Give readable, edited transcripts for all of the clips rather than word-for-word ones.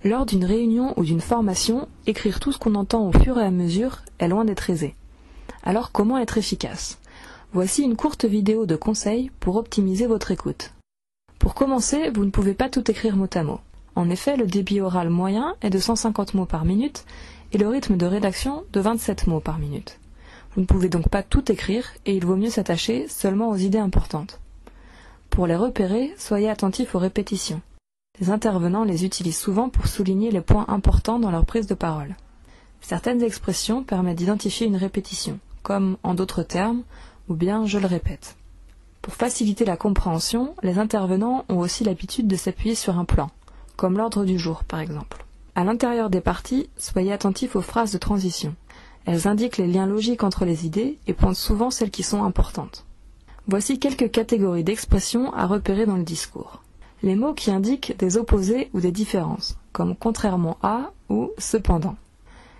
Lors d'une réunion ou d'une formation, écrire tout ce qu'on entend au fur et à mesure est loin d'être aisé. Alors comment être efficace ? Voici une courte vidéo de conseils pour optimiser votre écoute. Pour commencer, vous ne pouvez pas tout écrire mot à mot. En effet, le débit oral moyen est de 150 mots par minute et le rythme de rédaction de 27 mots par minute. Vous ne pouvez donc pas tout écrire et il vaut mieux s'attacher seulement aux idées importantes. Pour les repérer, soyez attentifs aux répétitions. Les intervenants les utilisent souvent pour souligner les points importants dans leur prise de parole. Certaines expressions permettent d'identifier une répétition, comme en d'autres termes, ou bien je le répète. Pour faciliter la compréhension, les intervenants ont aussi l'habitude de s'appuyer sur un plan, comme l'ordre du jour par exemple. À l'intérieur des parties, soyez attentifs aux phrases de transition. Elles indiquent les liens logiques entre les idées et pointent souvent celles qui sont importantes. Voici quelques catégories d'expressions à repérer dans le discours. Les mots qui indiquent des opposés ou des différences, comme contrairement à ou cependant.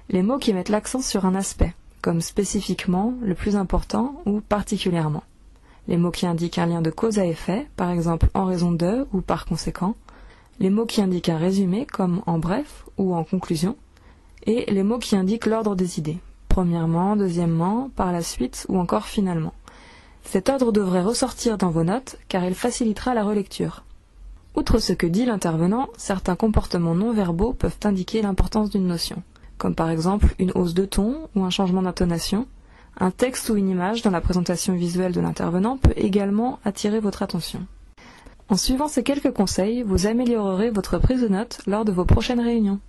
Les mots qui mettent l'accent sur un aspect, comme spécifiquement, le plus important ou particulièrement. Les mots qui indiquent un lien de cause à effet, par exemple en raison de ou par conséquent. Les mots qui indiquent un résumé, comme en bref ou en conclusion. Et les mots qui indiquent l'ordre des idées, premièrement, deuxièmement, par la suite ou encore finalement. Cet ordre devrait ressortir dans vos notes car il facilitera la relecture. Outre ce que dit l'intervenant, certains comportements non verbaux peuvent indiquer l'importance d'une notion, comme par exemple une hausse de ton ou un changement d'intonation. Un texte ou une image dans la présentation visuelle de l'intervenant peut également attirer votre attention. En suivant ces quelques conseils, vous améliorerez votre prise de notes lors de vos prochaines réunions.